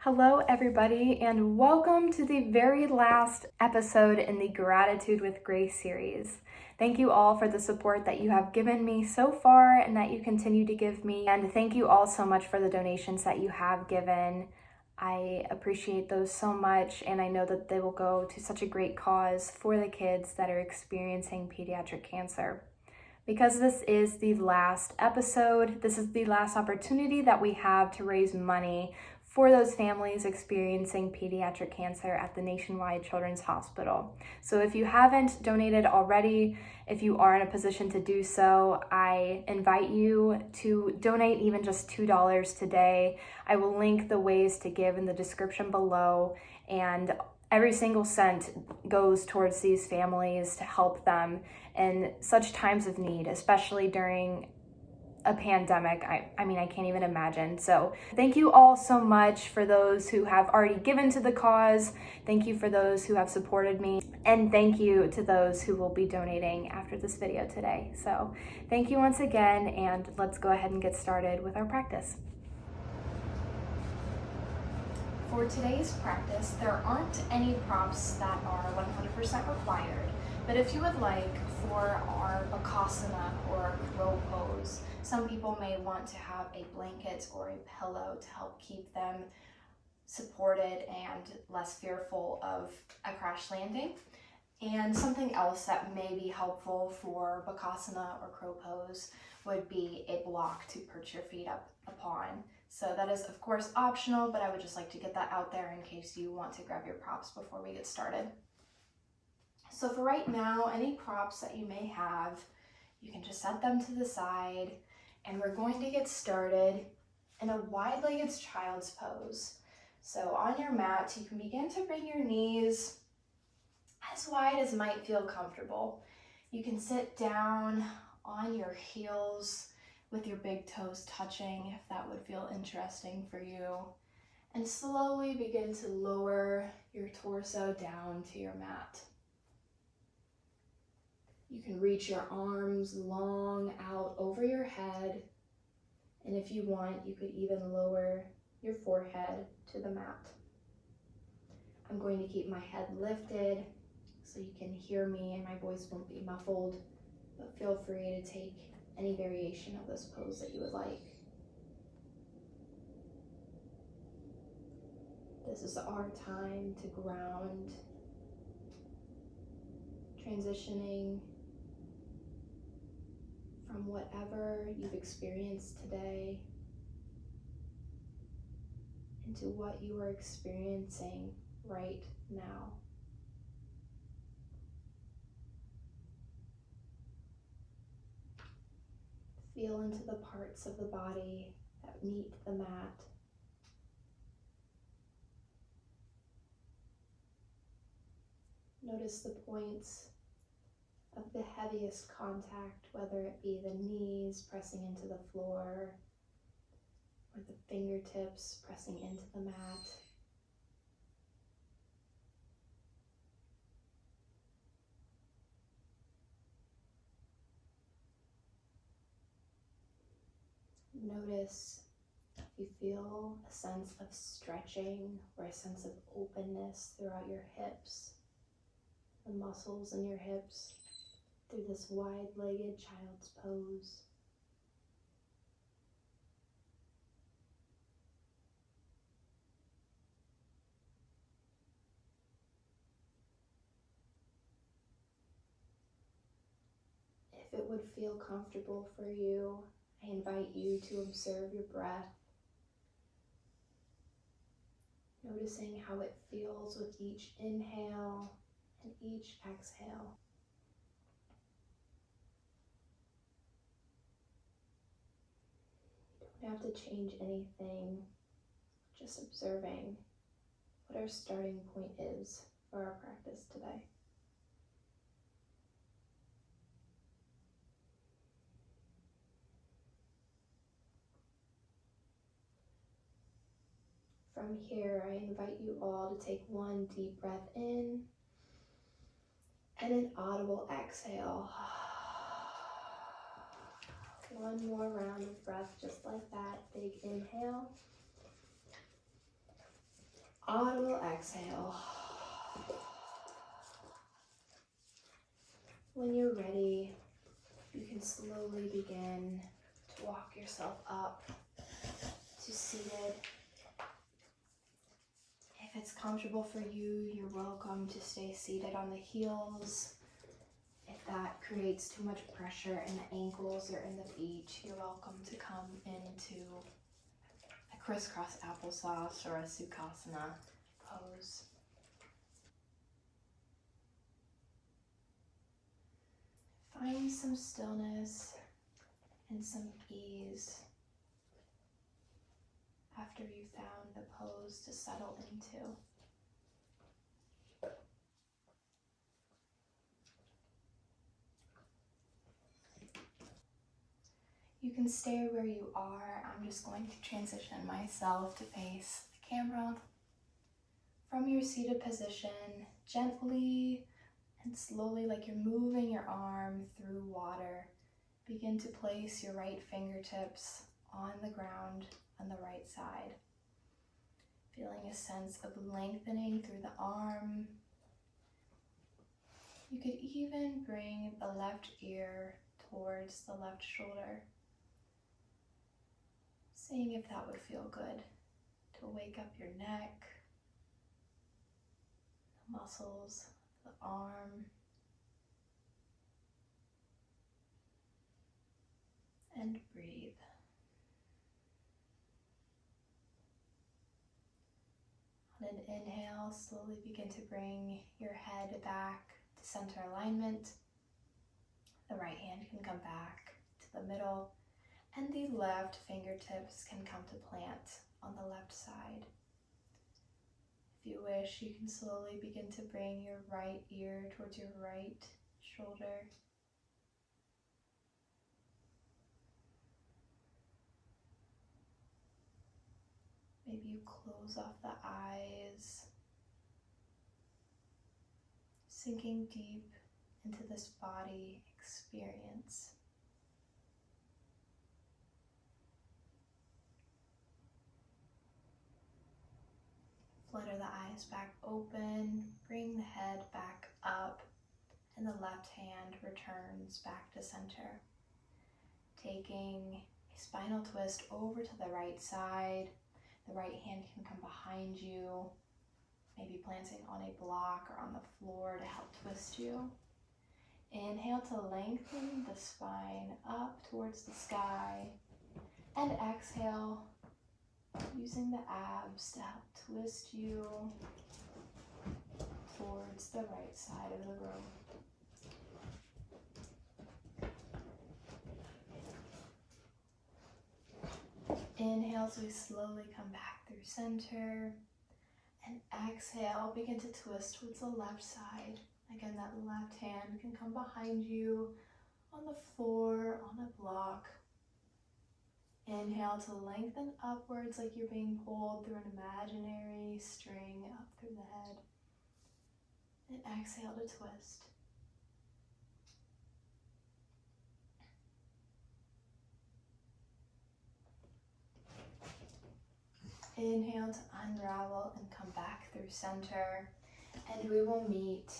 Hello, everybody, and welcome to the very last episode in the Gratitude with Grace series. Thank you all for the support that you have given me so far and that you continue to give me. And thank you all so much for the donations that you have given. I appreciate those so much, and I know that they will go to such a great cause for the kids that are experiencing pediatric cancer. Because this is the last episode, this is the last opportunity that we have to raise money for those families experiencing pediatric cancer at the Nationwide Children's Hospital. So if you haven't donated already, if you are in a position to do so, I invite you to donate even just $2 today. I will link the ways to give in the description below, and every single cent goes towards these families to help them in such times of need, especially during a pandemic. I mean, I can't even imagine. So thank you all so much for those who have already given to the cause. Thank you for those who have supported me. And thank you to those who will be donating after this video today. So thank you once again, and let's go ahead and get started with our practice. For today's practice, there aren't any props that are 100% required, but if you would like for our Bakasana or crow pose, some people may want to have a blanket or a pillow to help keep them supported and less fearful of a crash landing. And something else that may be helpful for Bakasana or crow pose would be a block to perch your feet up upon. So that is of course optional, but I would just like to get that out there in case you want to grab your props before we get started. So for right now, any props that you may have, you can just set them to the side, and we're going to get started in a wide-legged child's pose. So on your mat, you can begin to bring your knees as wide as might feel comfortable. You can sit down on your heels with your big toes touching if that would feel interesting for you, and slowly begin to lower your torso down to your mat. You can reach your arms long out over your head, and if you want, you could even lower your forehead to the mat. I'm going to keep my head lifted so you can hear me and my voice won't be muffled, but feel free to take any variation of this pose that you would like. This is our time to ground, transitioning from whatever you've experienced today into what you are experiencing right now. Feel into the parts of the body that meet the mat. Notice the points of the heaviest contact, whether it be the knees pressing into the floor or the fingertips pressing into the mat. Notice if you feel a sense of stretching or a sense of openness throughout your hips, the muscles in your hips, through this wide-legged child's pose. If it would feel comfortable for you, I invite you to observe your breath, noticing how it feels with each inhale and each exhale. You don't have to change anything, just observing what our starting point is for our practice today. From here, I invite you all to take one deep breath in and an audible exhale. One more round of breath just like that. Big inhale. audible exhale. When you're ready, you can slowly begin to walk yourself up to seated. If it's comfortable for you, you're welcome to stay seated on the heels. If that creates too much pressure in the ankles or in the feet, you're welcome to come into a crisscross applesauce or a Bakasana pose. Find some stillness and some ease after you found the pose to settle into. You can stay where you are. I'm just going to transition myself to face the camera. From your seated position, gently and slowly, like you're moving your arm through water, begin to place your right fingertips on the ground on the right side. Feeling a sense of lengthening through the arm. You could even bring the left ear towards the left shoulder. Seeing if that would feel good to wake up your neck, the muscles, the arm, and breathe. On an inhale, slowly begin to bring your head back to center alignment. The right hand can come back to the middle, and the left fingertips can come to plant on the left side. If you wish, you can slowly begin to bring your right ear towards your right shoulder. Maybe you close off the eyes, sinking deep into this body experience. Flutter the eyes back open, bring the head back up, and the left hand returns back to center. Taking a spinal twist over to the right side, the right hand can come behind you, maybe planting on a block or on the floor to help twist you. Inhale to lengthen the spine up towards the sky, and exhale, using the abs to help twist you towards the right side of the room. Inhale as we slowly come back through center, and exhale, begin to twist towards the left side. Again, that left hand can come behind you on the floor, on a block. Inhale to lengthen upwards like you're being pulled through an imaginary string up through the head. And exhale to twist. Inhale to unravel and come back through center. And we will meet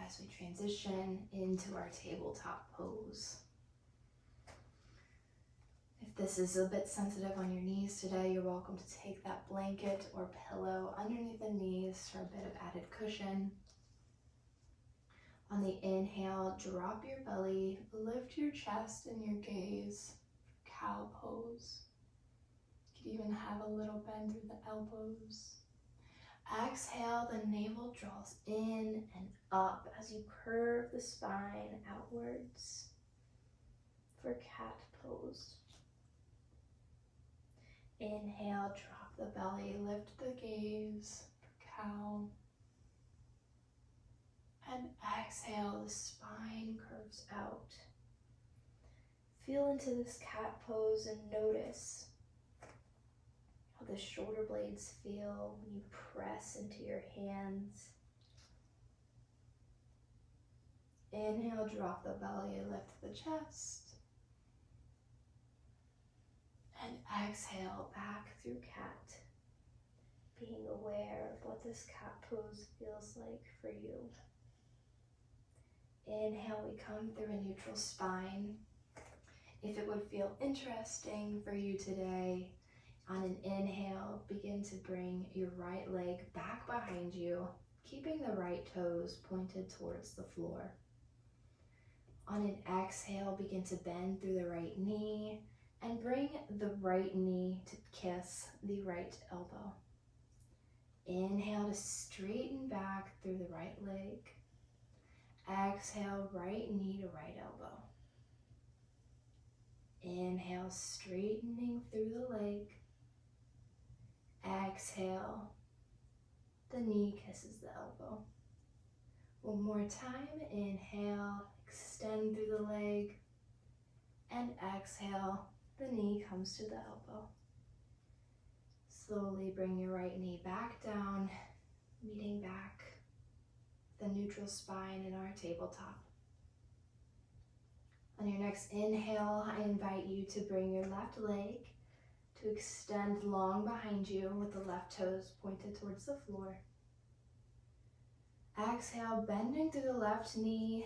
as we transition into our tabletop pose. If this is a bit sensitive on your knees today, you're welcome to take that blanket or pillow underneath the knees for a bit of added cushion. On the inhale, drop your belly, lift your chest and your gaze, cow pose. You could even have a little bend through the elbows. Exhale, the navel draws in and up as you curve the spine outwards for cat pose. Inhale, drop the belly, lift the gaze for cow. And exhale, the spine curves out. Feel into this cat pose and notice how the shoulder blades feel when you press into your hands. Inhale, drop the belly, lift the chest. And exhale, back through cat, being aware of what this cat pose feels like for you. Inhale, we come through a neutral spine. If it would feel interesting for you today, on an inhale, begin to bring your right leg back behind you, keeping the right toes pointed towards the floor. On an exhale, begin to bend through the right knee and bring the right knee to kiss the right elbow. Inhale to straighten back through the right leg. Exhale, right knee to right elbow. Inhale, straightening through the leg. Exhale, the knee kisses the elbow. One more time, inhale, extend through the leg. And exhale, the knee comes to the elbow. Slowly bring your right knee back down, meeting back the neutral spine in our tabletop. On your next inhale, I invite you to bring your left leg to extend long behind you with the left toes pointed towards the floor. Exhale, bending through the left knee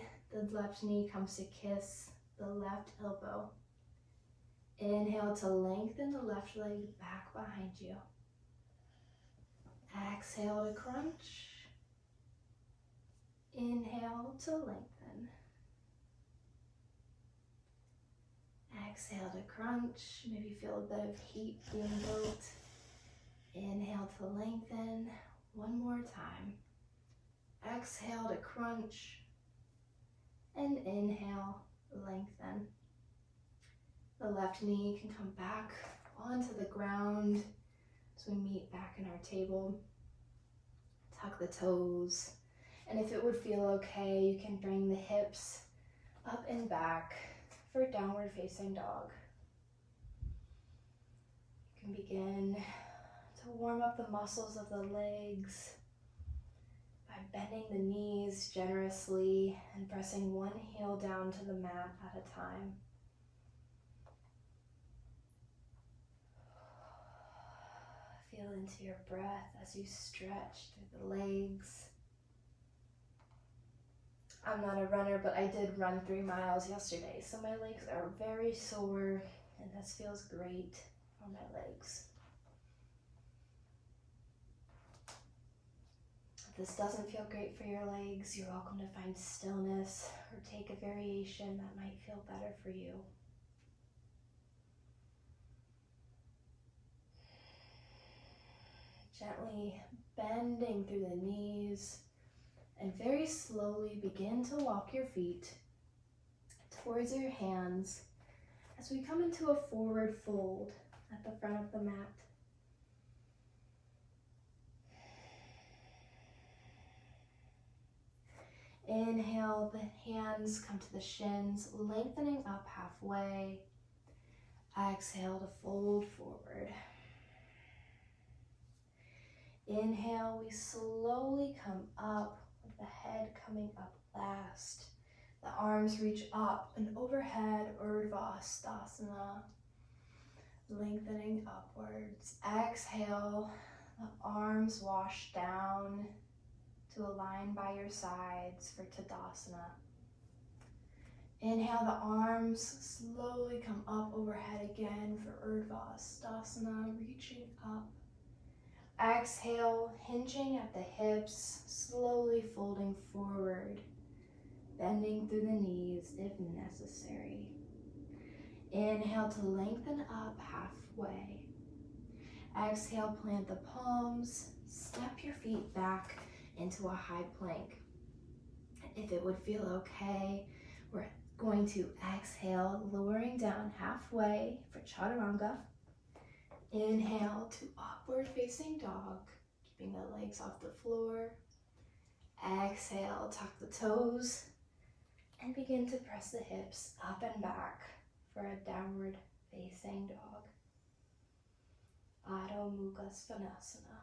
comes to kiss the left elbow. Inhale to lengthen the left leg back behind you. Exhale to crunch. Inhale to lengthen. Exhale to crunch. Maybe feel a bit of heat being built. Inhale to lengthen. One more time. Exhale to crunch. And inhale, lengthen. The left knee can come back onto the ground as we meet back in our table. Tuck the toes. And if it would feel okay, you can bring the hips up and back for downward facing dog. You can begin to warm up the muscles of the legs by bending the knees generously and pressing one heel down to the mat at a time. Feel into your breath as you stretch through the legs. I'm not a runner, but I did run 3 miles yesterday, so my legs are very sore, and this feels great on my legs. If this doesn't feel great for your legs, you're welcome to find stillness or take a variation that might feel better for you. Gently bending through the knees, and very slowly begin to walk your feet towards your hands as we come into a forward fold at the front of the mat. Inhale, the hands come to the shins, lengthening up halfway. Exhale to fold forward. Inhale, we slowly come up with the head coming up last. The arms reach up and overhead, Urdhva Stasana, lengthening upwards. Exhale, the arms wash down to align by your sides for Tadasana. Inhale, the arms slowly come up overhead again for Urdhva Stasana, reaching up. Exhale, hinging at the hips, slowly folding forward, bending through the knees if necessary. Inhale to lengthen up halfway. Exhale, plant the palms, step your feet back into a high plank. If it would feel okay, we're going to exhale, lowering down halfway for Chaturanga. Inhale to upward facing dog, keeping the legs off the floor. Exhale, tuck the toes and begin to press the hips up and back for a downward facing dog. Adho Mukha Svanasana.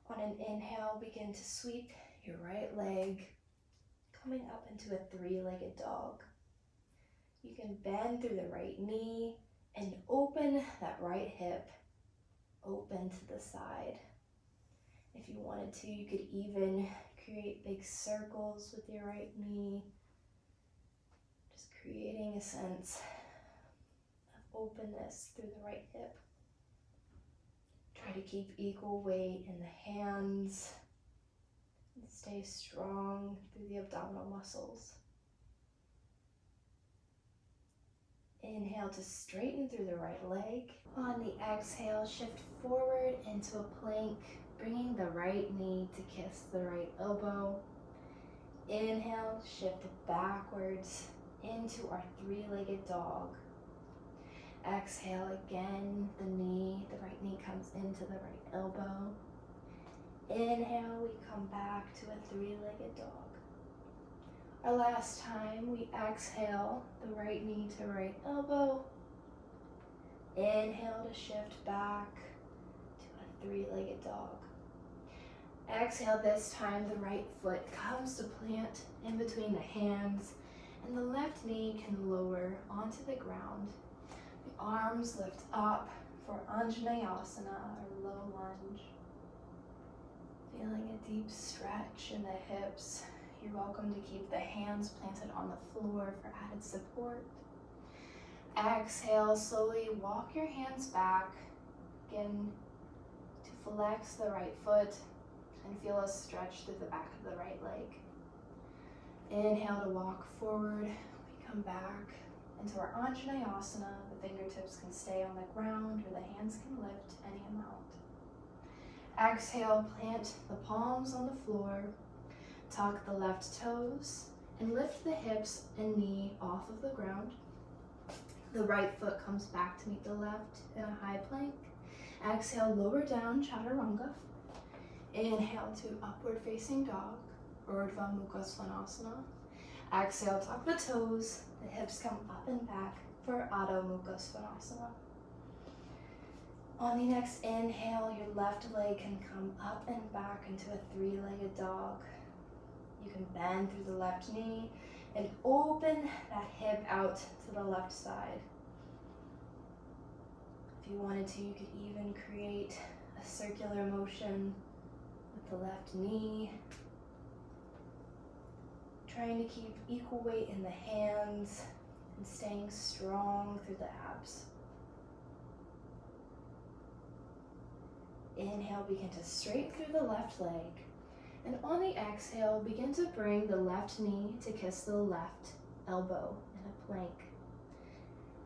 On an inhale, begin to sweep your right leg, coming up into a 3-legged dog. You can bend through the right knee and open that right hip open to the side. If you wanted to, you could even create big circles with your right knee, just creating a sense of openness through the right hip. Try to keep equal weight in the hands and stay strong through the abdominal muscles. Inhale to straighten through the right leg. On the exhale, shift forward into a plank, bringing the right knee to kiss the right elbow. Inhale, shift backwards into our three-legged dog. Exhale again, the right knee comes into the right elbow. Inhale, we come back to a three-legged dog. Our last time, we exhale, the right knee to right elbow. Inhale to shift back to a three-legged dog. Exhale, this time the right foot comes to plant in between the hands, and the left knee can lower onto the ground. The arms lift up for Anjaneyasana, or low lunge. Feeling a deep stretch in the hips. You're welcome to keep the hands planted on the floor for added support. Exhale, slowly walk your hands back. Begin to flex the right foot and feel a stretch through the back of the right leg. Inhale to walk forward. We come back into our Anjaneyasana. The fingertips can stay on the ground or the hands can lift any amount. Exhale, plant the palms on the floor. Tuck the left toes and lift the hips and knee off of the ground. The right foot comes back to meet the left in a high plank. Exhale, lower down, chaturanga. Inhale to upward facing dog, Urdhva Mukha Svanasana. Exhale, tuck the toes, the hips come up and back for Adho Mukha Svanasana. On the next inhale, your left leg can come up and back into a three-legged dog. You can bend through the left knee and open that hip out to the left side. If you wanted to, you could even create a circular motion with the left knee. Trying to keep equal weight in the hands and staying strong through the abs. Inhale, begin to straighten through the left leg. And on the exhale, begin to bring the left knee to kiss the left elbow in a plank.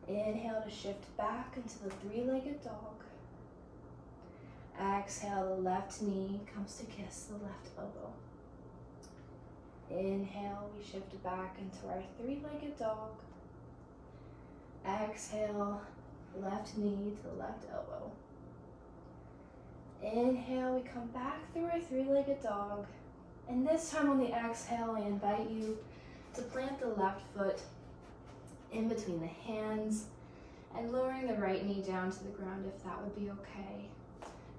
Inhale to shift back into the three-legged dog. Exhale, the left knee comes to kiss the left elbow. Inhale, we shift back into our three-legged dog. Exhale, left knee to left elbow. Inhale, we come back through our three-legged dog. And this time on the exhale, I invite you to plant the left foot in between the hands and lowering the right knee down to the ground if that would be okay.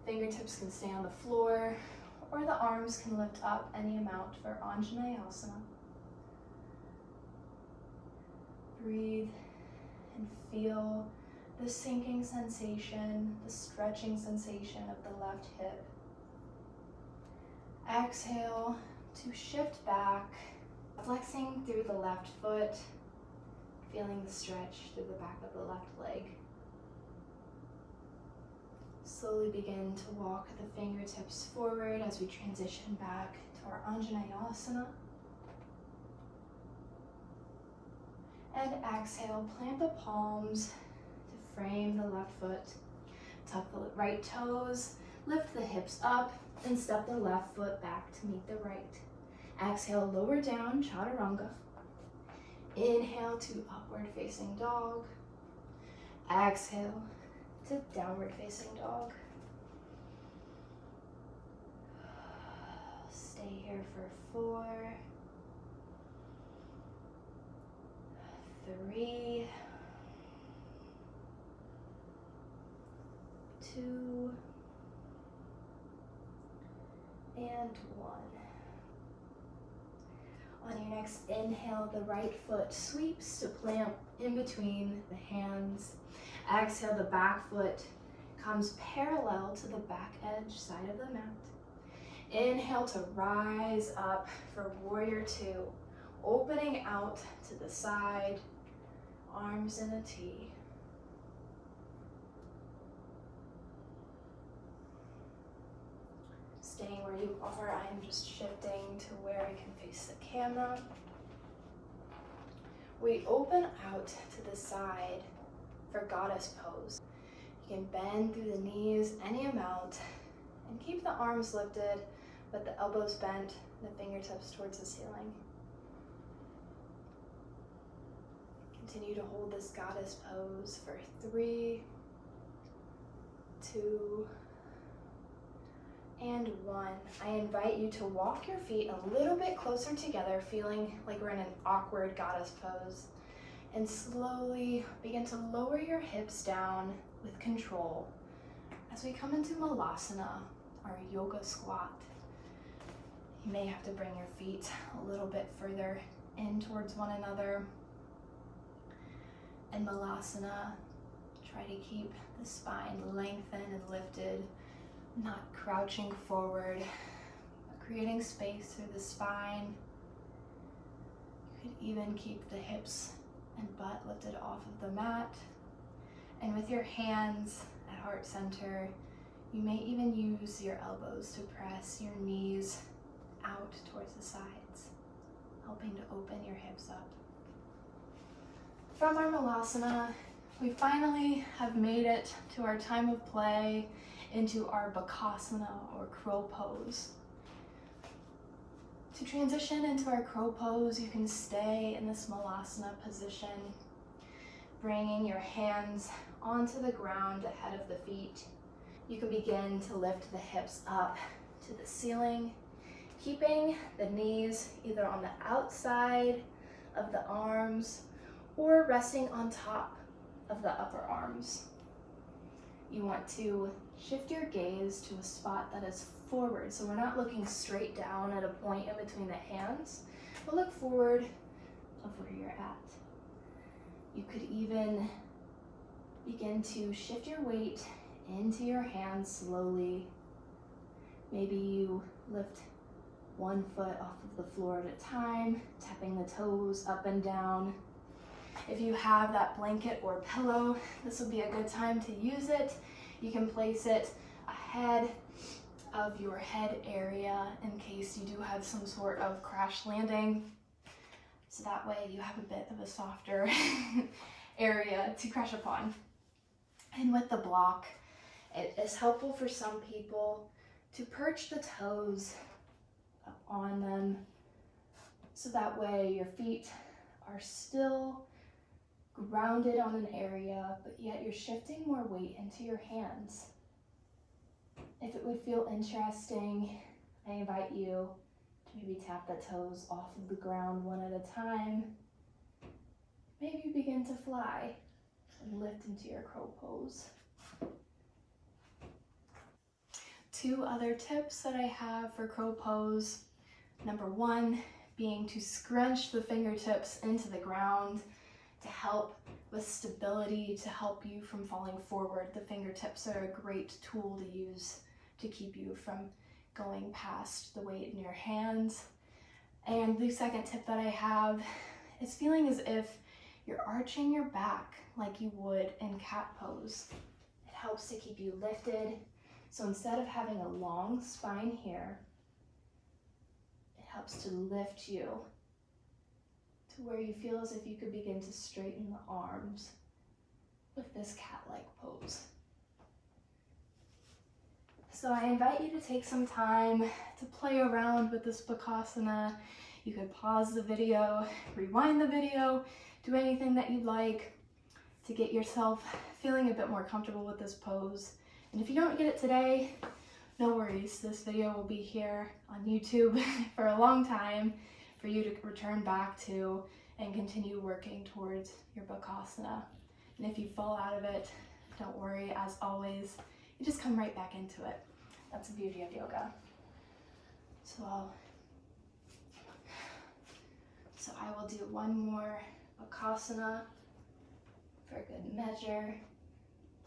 Fingertips can stay on the floor or the arms can lift up any amount for Anjaneyasana. Breathe and feel the sinking sensation, the stretching sensation of the left hip. Exhale to shift back, flexing through the left foot, feeling the stretch through the back of the left leg. Slowly begin to walk the fingertips forward as we transition back to our Anjaneyasana. And exhale, plant the palms to frame the left foot. Tuck the right toes, lift the hips up, and step the left foot back to meet the right. Exhale, lower down, chaturanga. Inhale to upward facing dog. Exhale to downward facing dog. Stay here for 4, 3, 2, and 1. On your next inhale, the right foot sweeps to plant in between the hands. Exhale, the back foot comes parallel to the back edge side of the mat. Inhale to rise up for warrior two, opening out to the side, arms in a T. Staying where you are, I am just shifting to where I can face the camera. We open out to the side for goddess pose. You can bend through the knees any amount and keep the arms lifted, but the elbows bent, the fingertips towards the ceiling. Continue to hold this goddess pose for 3, 2, and 1. I invite you to walk your feet a little bit closer together, feeling like we're in an awkward goddess pose. And slowly begin to lower your hips down with control as we come into Malasana, our yoga squat. You may have to bring your feet a little bit further in towards one another. In Malasana, try to keep the spine lengthened and lifted, not crouching forward, but creating space through the spine. You could even keep the hips and butt lifted off of the mat. And with your hands at heart center, you may even use your elbows to press your knees out towards the sides, helping to open your hips up. From our Malasana, we finally have made it to our time of play into our Bakasana or crow pose. To transition into our crow pose, you can stay in this Malasana position, bringing your hands onto the ground ahead of the feet. You can begin to lift the hips up to the ceiling, keeping the knees either on the outside of the arms or resting on top of the upper arms. You want to shift your gaze to a spot that is forward, so we're not looking straight down at a point in between the hands, but look forward of where you're at. You could even begin to shift your weight into your hands slowly. Maybe you lift one foot off of the floor at a time, tapping the toes up and down. If you have that blanket or pillow, this would be a good time to use it. You can place it ahead of your head area in case you do have some sort of crash landing. So that way you have a bit of a softer area to crash upon. And with the block, it is helpful for some people to perch the toes up on them, so that way your feet are still grounded on an area, but yet you're shifting more weight into your hands. If it would feel interesting, I invite you to maybe tap the toes off of the ground one at a time. Maybe begin to fly and lift into your crow pose. 2 other tips that I have for crow pose. Number 1 being to scrunch the fingertips into the ground to help with stability, to help you from falling forward. The fingertips are a great tool to use to keep you from going past the weight in your hands. And the second tip that I have is feeling as if you're arching your back like you would in cat pose. It helps to keep you lifted. So instead of having a long spine here, it helps to lift you to where you feel as if you could begin to straighten the arms with this cat-like pose. So I invite you to take some time to play around with this Bakasana. You could pause the video, rewind the video, do anything that you'd like to get yourself feeling a bit more comfortable with this pose. And if you don't get it today, no worries. This video will be here on YouTube for a long time for you to return back to and continue working towards your Bakasana. And if you fall out of it, don't worry. As always, you just come right back into it. That's the beauty of yoga. So I will do one more Bakasana for good measure.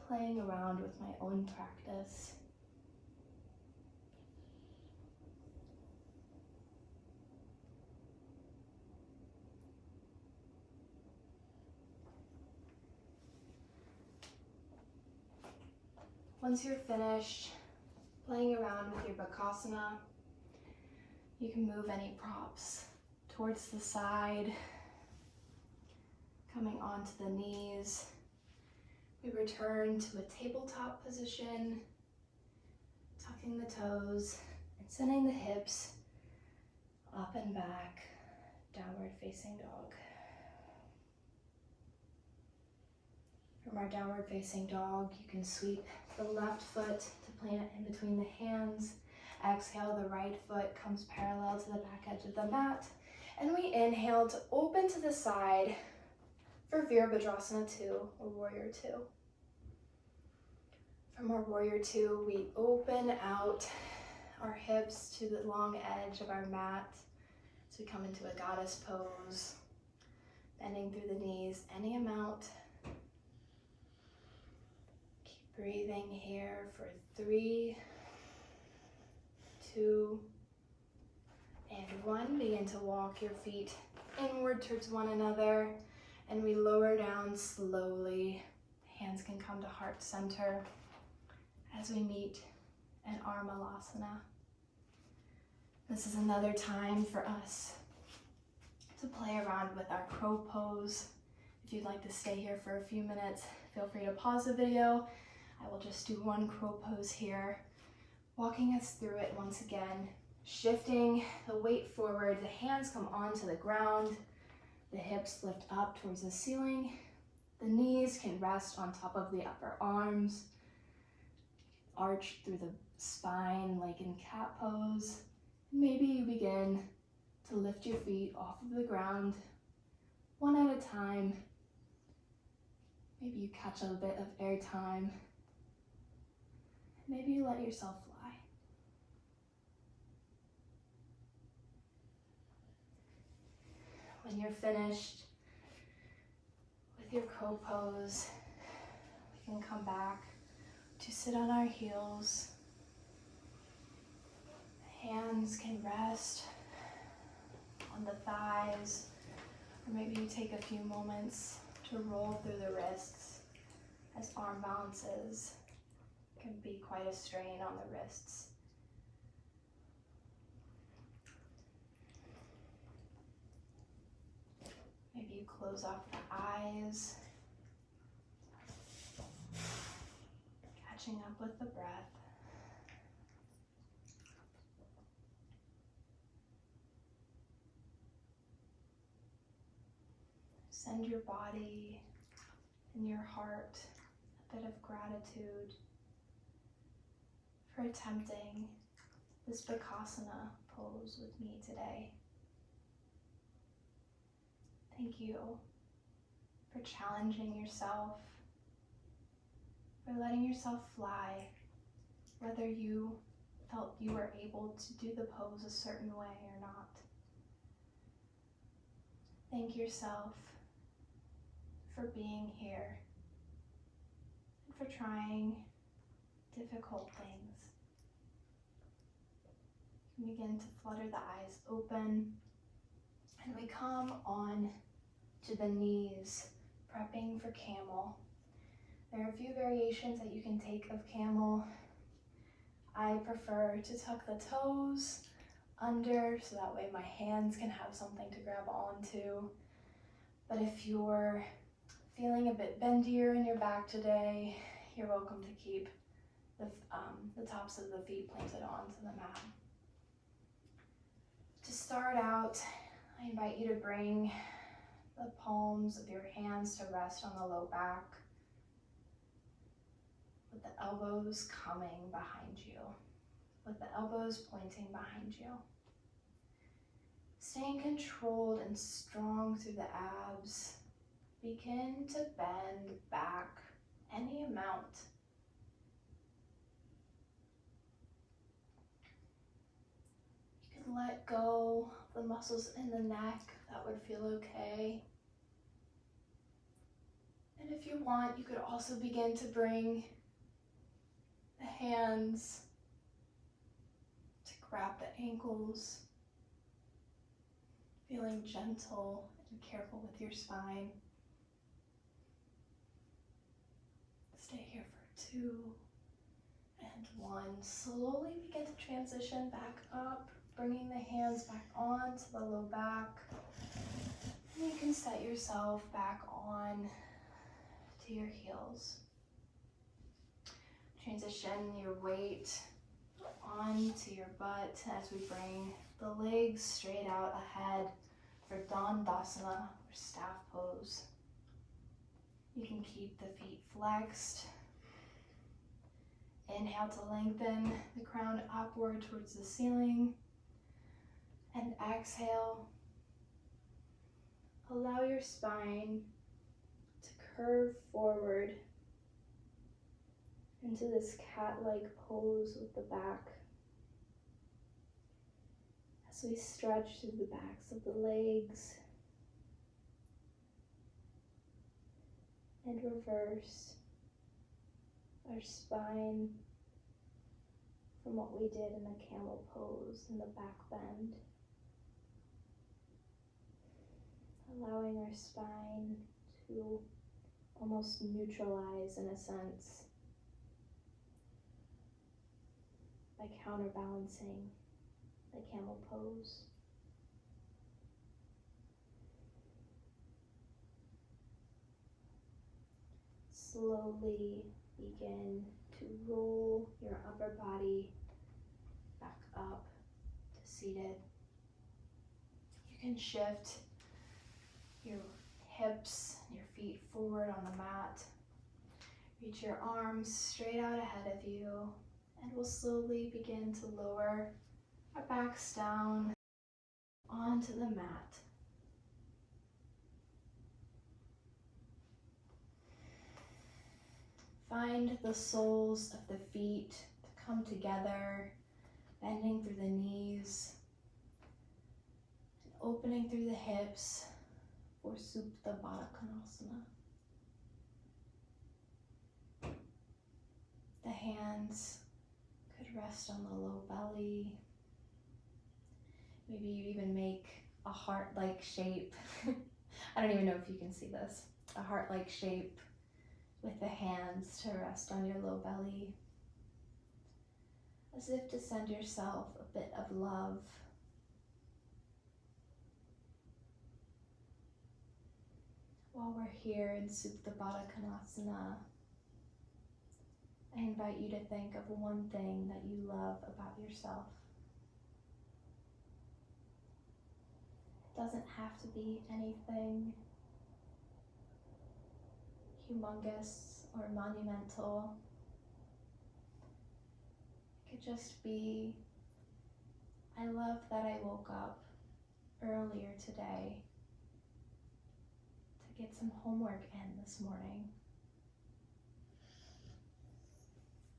playing around with my own practice. Once you're finished playing around with your Bakasana, you can move any props towards the side, coming onto the knees. We return to a tabletop position, tucking the toes and sending the hips up and back, downward facing dog. From our downward facing dog, you can sweep the left foot to plant in between the hands. Exhale, the right foot comes parallel to the back edge of the mat. And we inhale to open to the side for Virabhadrasana 2 or Warrior 2. From our Warrior 2, we open out our hips to the long edge of our mat. So we come into a goddess pose, bending through the knees any amount. Keep breathing here for 3, 2, and 1. Begin to walk your feet inward towards one another, and we lower down slowly. Hands can come to heart center as we meet in Armalasana. This is another time for us to play around with our crow pose. If you'd like to stay here for a few minutes, feel free to pause the video. I will just do one crow pose here, walking us through it once again, shifting the weight forward. The hands come onto the ground, the hips lift up towards the ceiling. The knees can rest on top of the upper arms, arch through the spine like in cat pose. Maybe you begin to lift your feet off of the ground one at a time. Maybe you catch a bit of air time. Maybe you let yourself fly. When you're finished with your crow pose, we can come back to sit on our heels. Hands can rest on the thighs, or maybe you take a few moments to roll through the wrists, as arm balances can be quite a strain on the wrists. Maybe you close off the eyes, catching up with the breath. Send your body and your heart a bit of gratitude for attempting this Bakasana pose with me today. Thank you for challenging yourself, for letting yourself fly, whether you felt you were able to do the pose a certain way or not. Thank yourself for being here and for trying difficult things. You can begin to flutter the eyes open, and we come on to the knees, prepping for camel. There are a few variations that you can take of camel. I prefer to tuck the toes under so that way my hands can have something to grab onto. But if you're feeling a bit bendier in your back today, you're welcome to keep the tops of the feet planted onto the mat. To start out, I invite you to bring the palms of your hands to rest on the low back, with the elbows coming behind you, with the elbows pointing behind you. Staying controlled and strong through the abs, begin to bend back any amount. You can let go of the muscles in the neck, that would feel okay. And if you want, you could also begin to bring the hands to grab the ankles, feeling gentle and careful with your spine. Stay here for 2 and 1. Slowly begin to transition back up, bringing the hands back on to the low back. And you can set yourself back on to your heels. Transition your weight onto your butt as we bring the legs straight out ahead for Dandasana, or staff pose. You can keep the feet flexed. Inhale to lengthen the crown upward towards the ceiling. And exhale. Allow your spine to curve forward into this cat-like pose with the back. As we stretch through the backs of the legs and reverse our spine from what we did in the camel pose in the back bend. Allowing our spine to almost neutralize in a sense by counterbalancing the camel pose. Slowly begin to roll your upper body back up to seated. You can shift your hips and your feet forward on the mat. Reach your arms straight out ahead of you, and we'll slowly begin to lower our backs down onto the mat. Find the soles of the feet to come together, bending through the knees, and opening through the hips for Supta Bakasana. The hands could rest on the low belly. Maybe you even make a heart-like shape. I don't even know if you can see this. A heart-like shape with the hands to rest on your low belly. As if to send yourself a bit of love. While we're here in Supta Bakasana, I invite you to think of one thing that you love about yourself. It doesn't have to be anything humongous or monumental. It could just be, I love that I woke up earlier today to get some homework in this morning.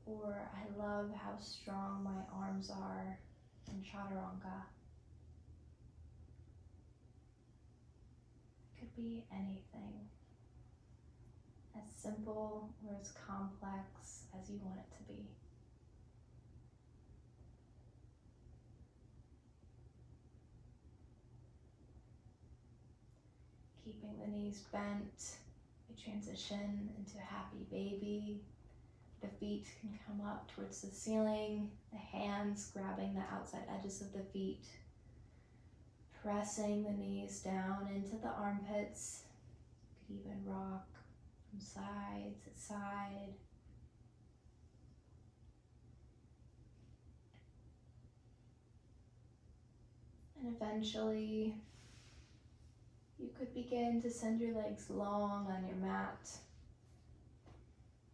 Or I love how strong my arms are in chaturanga. It could be anything. As simple or as complex as you want it to be. Keeping the knees bent, we transition into happy baby. The feet can come up towards the ceiling, the hands grabbing the outside edges of the feet, pressing the knees down into the armpits. You could even rock from side to side. And eventually, you could begin to send your legs long on your mat,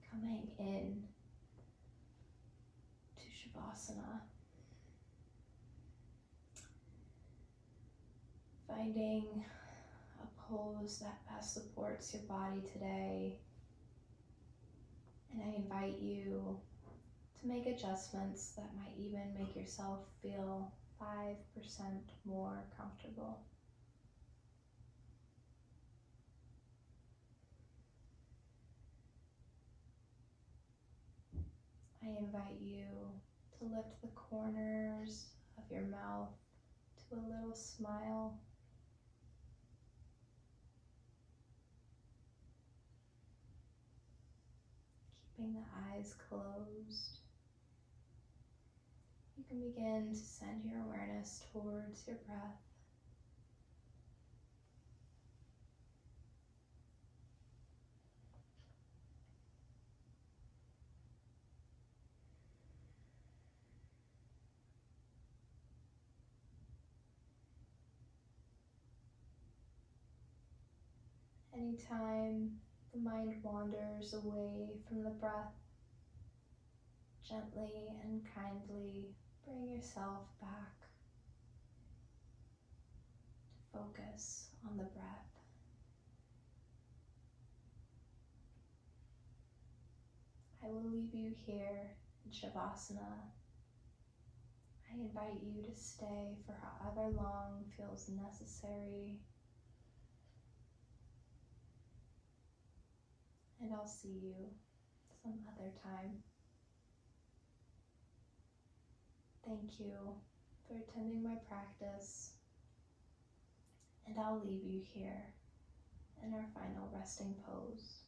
coming in to Shavasana. Finding a pose that best supports your body today. And I invite you to make adjustments that might even make yourself feel 5% more comfortable. I invite you to lift the corners of your mouth to a little smile. Keeping the eyes closed, you can begin to send your awareness towards your breath. Anytime the mind wanders away from the breath, gently and kindly bring yourself back to focus on the breath. I will leave you here in Shavasana. I invite you to stay for however long feels necessary, and I'll see you some other time. Thank you for attending my practice, and I'll leave you here in our final resting pose.